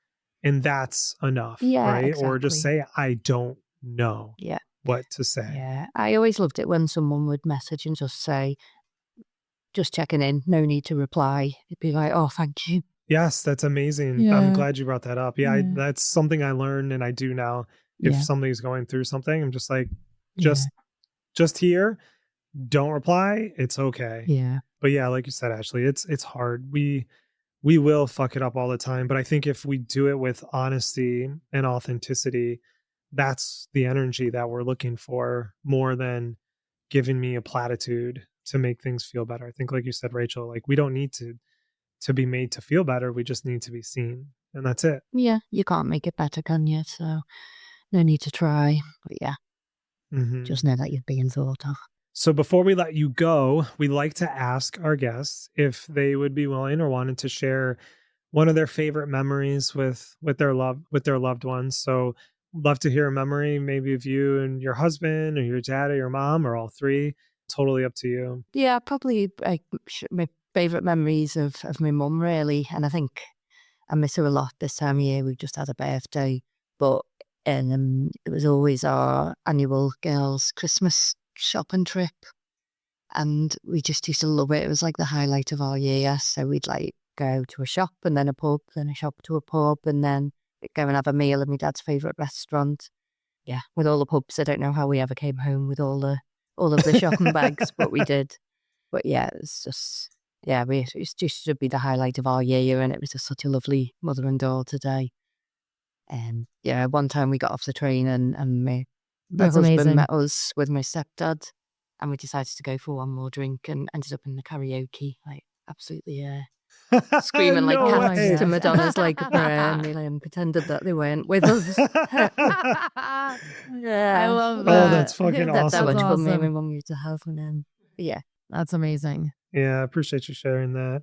And that's enough. Yeah, Right. Or just exactly. say, I don't know Yeah. what to say. Yeah. I always loved it when someone would message and just say, just checking in, no need to reply. It'd be like, oh, thank you. Yes, that's amazing. Yeah. I'm glad you brought that up. Yeah, Yeah. that's something I learned and I do now. If Yeah. somebody's going through something, I'm just like, Yeah. just here, don't reply. It's okay. Yeah. But yeah, like you said, Ashley, it's hard. We will fuck it up all the time. But I think if we do it with honesty and authenticity, that's the energy that we're looking for more than giving me a platitude to make things feel better. I think, like you said, Rachel, like we don't need to be made to feel better. We just need to be seen. And that's it. Yeah. You can't make it better, can you? So no need to try. But yeah, Mhm. just know that you're being thought of. So before we let you go, we like to ask our guests if they would be willing or wanted to share one of their favorite memories with their loved ones. So love to hear a memory, maybe of you and your husband or your dad or your mom or all three. Totally up to you. Yeah, probably my favourite memories of my mum, really. And I think I miss her a lot this time of year. We've just had a birthday, but it was always our annual girls' Christmas shopping trip. And we just used to love it. It was like the highlight of our year. So we'd like go to a shop and then a pub, then a shop to a pub, and then go and have a meal at my dad's favourite restaurant. Yeah, with all the pubs. I don't know how we ever came home with all of the shopping bags, but we did. But yeah, it's just, yeah, it just should be the highlight of our year, and it was just such a lovely mother and daughter day. Yeah, one time we got off the train and my That's husband amazing. met us with my stepdad, and we decided to go for one more drink and ended up in the karaoke, like absolutely screaming like No cats way. to Madonna's Like a Prayer, and they pretended that they weren't with us. I Yeah. love Oh, that. that's fucking That's how awesome. much fun me and my awesome. mum used to have. And yeah. That's amazing. Yeah, I appreciate you sharing that.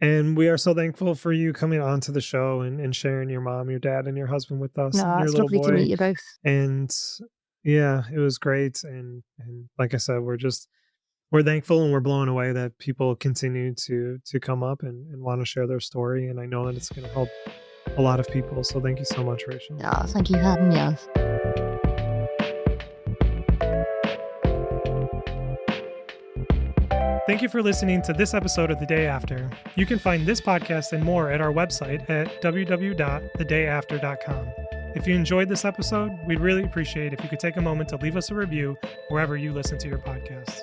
And we are so thankful for you coming on to the show and sharing your mom, your dad, and your husband with us and No, your it's little lovely to meet boy. you both. And yeah, it was great. And like I said, we're thankful and we're blown away that people continue to come up and want to share their story. And I know that it's going to help a lot of people. So thank you so much, Rachel. Oh, thank you for having me on. Thank you for listening to this episode of The Day After. You can find this podcast and more at our website at www.thedayafter.com. If you enjoyed this episode, we'd really appreciate if you could take a moment to leave us a review wherever you listen to your podcasts.